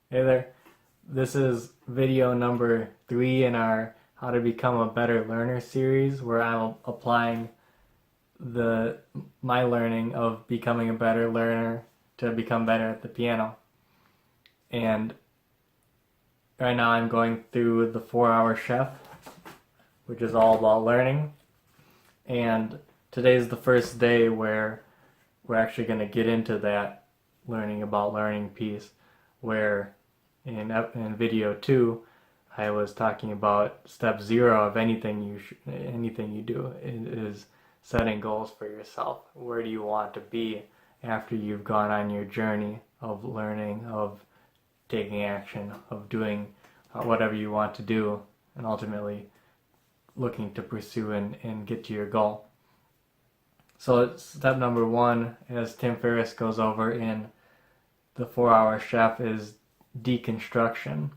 Hey there, this is video number 3 in our How to Become a Better Learner series, where I'm applying my learning of becoming a better learner to become better at the piano. And right now I'm going through the 4-Hour Chef, which is all about learning. And today's the first day where we're actually going to get into that learning about learning piece, where in video 2, I was talking about step 0 of anything you do is setting goals for yourself. Where do you want to be after you've gone on your journey of learning, of taking action, of doing whatever you want to do, and ultimately looking to pursue and get to your goal. So step number 1, as Tim Ferriss goes over in the 4-Hour Chef, is deconstruction.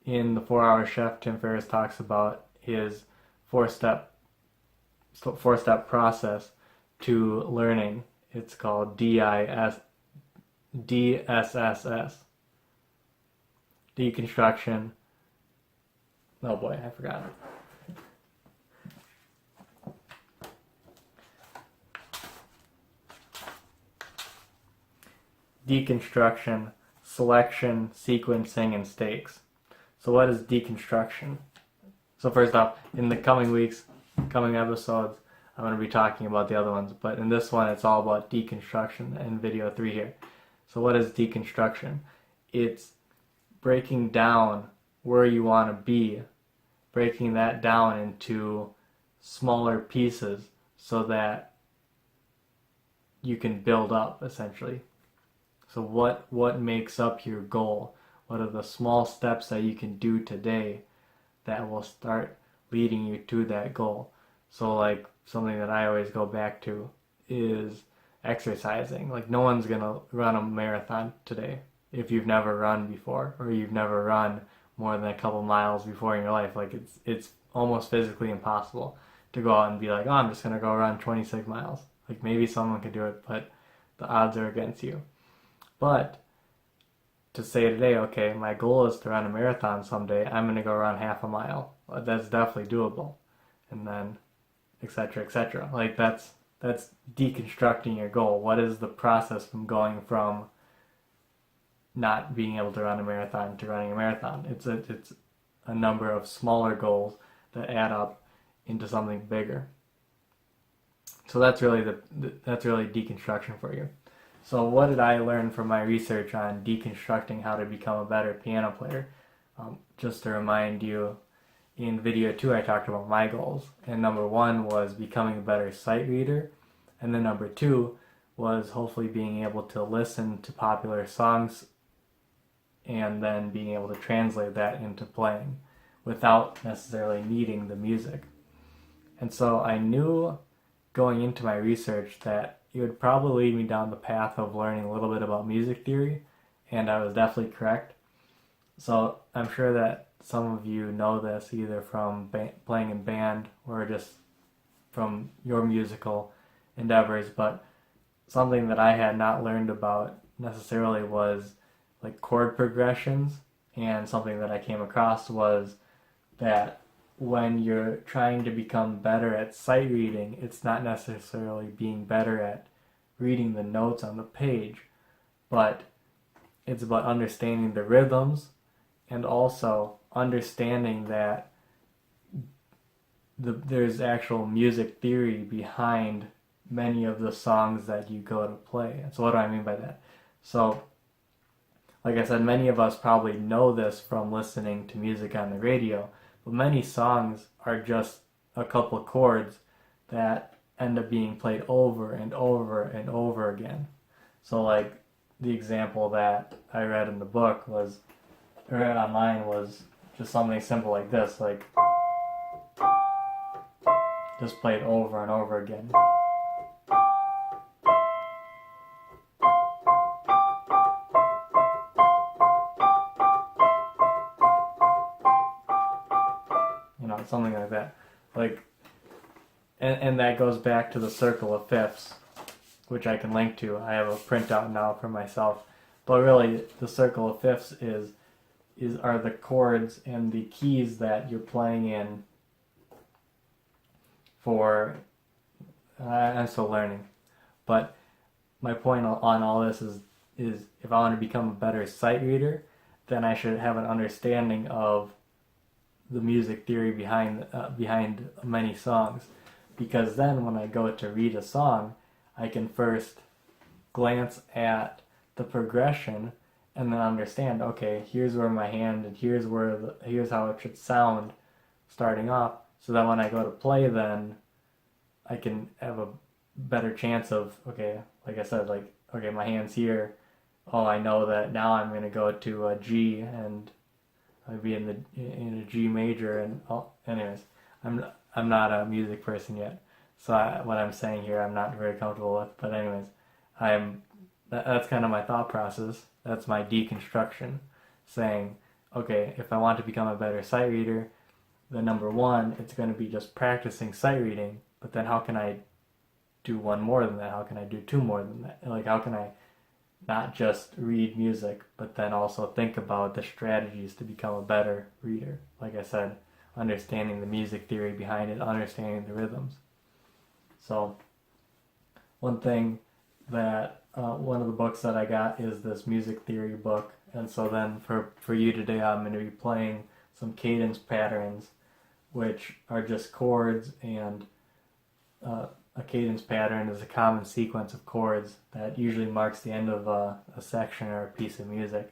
In the 4-Hour Chef, Tim Ferriss talks about his four-step process to learning. It's called DSSS. Deconstruction. Oh boy, I forgot it. Deconstruction, selection, sequencing, and stakes. So what is deconstruction? So first off, in the coming weeks, coming episodes, I'm going to be talking about the other ones, but in this one it's all about deconstruction in video 3 here. So what is deconstruction? It's breaking down where you want to be, breaking that down into smaller pieces so that you can build up, essentially. So what makes up your goal? What are the small steps that you can do today that will start leading you to that goal? So like something that I always go back to is exercising. Like no one's gonna run a marathon today if you've never run before, or you've never run more than a couple miles before in your life. Like it's almost physically impossible to go out and be like, oh, I'm just gonna go run 26 miles. Like maybe someone could do it, but the odds are against you. But to say today, okay, my goal is to run a marathon someday, I'm going to go run half a mile. That's definitely doable. And then, etc., etc. Like that's deconstructing your goal. What is the process from going from not being able to run a marathon to running a marathon? It's a number of smaller goals that add up into something bigger. So that's really that's really deconstruction for you. So what did I learn from my research on deconstructing how to become a better piano player? Just to remind you, in video 2 I talked about my goals, and number 1 was becoming a better sight reader, and then number 2 was hopefully being able to listen to popular songs and then being able to translate that into playing without necessarily needing the music. And so I knew going into my research that it would probably lead me down the path of learning a little bit about music theory, and I was definitely correct. So I'm sure that some of you know this either from playing in band or just from your musical endeavors, but something that I had not learned about necessarily was like chord progressions, and something that I came across was that when you're trying to become better at sight reading, it's not necessarily being better at reading the notes on the page, but it's about understanding the rhythms and also understanding that there's actual music theory behind many of the songs that you go to play. And so what do I mean by that? So like I said, many of us probably know this from listening to music on the radio, but many songs are just a couple of chords that end up being played over and over and over again. So like the example that I read in the book was, or read online, was just something simple like this, like just played over and over again. Something like that. Like, and that goes back to the circle of fifths, which I can link to. I have a printout now for myself But really, the circle of fifths are the chords and the keys that you're playing in for. I'm still learning, but my point on all this is if I want to become a better sight reader, then I should have an understanding of the music theory behind many songs, because then when I go to read a song, I can first glance at the progression and then understand, okay, here's where my hand and here's how it should sound starting off, so that when I go to play, then I can have a better chance of, okay, like I said, like, okay, my hand's here. Oh, I know that now I'm going to go to a G and I'll be in a G major, and anyways, I'm not a music person yet, so what I'm saying here I'm not very comfortable with. But anyways, that's kind of my thought process. That's my deconstruction, saying, okay, if I want to become a better sight reader, then number one, it's going to be just practicing sight reading. But then how can I do one more than that? How can I do two more than that? Like, how can I not just read music, but then also think about the strategies to become a better reader? Like I said, understanding the music theory behind it, understanding the rhythms. So one thing that one of the books that I got is this music theory book, and so then for you today, I'm going to be playing some cadence patterns, which are just chords, and a cadence pattern is a common sequence of chords that usually marks the end of a section or a piece of music.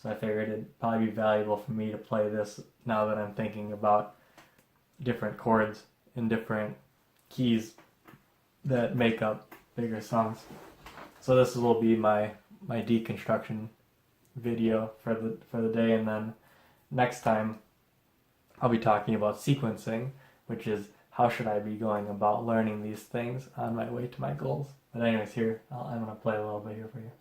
So I figured it'd probably be valuable for me to play this now that I'm thinking about different chords and different keys that make up bigger songs. So this will be my deconstruction video for the day, and then next time I'll be talking about sequencing, which is how should I be going about learning these things on my way to my goals. But anyways, here, I'm going to play a little bit here for you.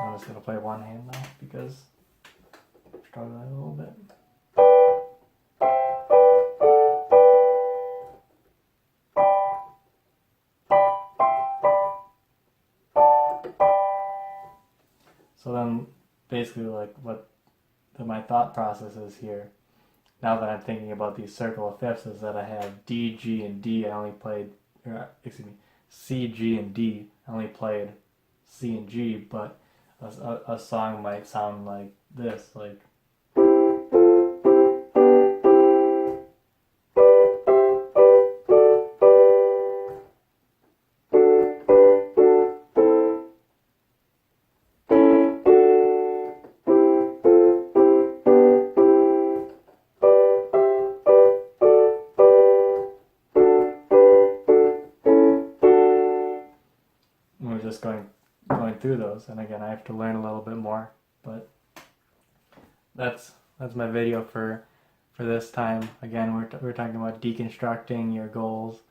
I'm just going to play one hand now because I'm struggling a little bit. So then basically like my thought process is here, now that I'm thinking about these circle of fifths, is that I have D, G, and D. I only played, C, G, and D. I only played C and G, but a song might sound like this, like. We're just going through those, and again I have to learn a little bit more, but that's my video for this time. Again, we're talking about deconstructing your goals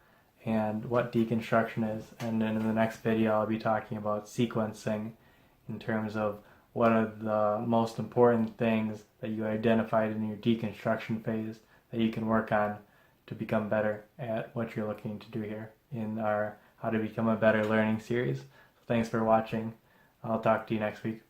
and what deconstruction is, and then in the next video I'll be talking about sequencing in terms of what are the most important things that you identified in your deconstruction phase that you can work on to become better at what you're looking to do here in our How to Become a Better Learning series. So thanks for watching. I'll talk to you next week.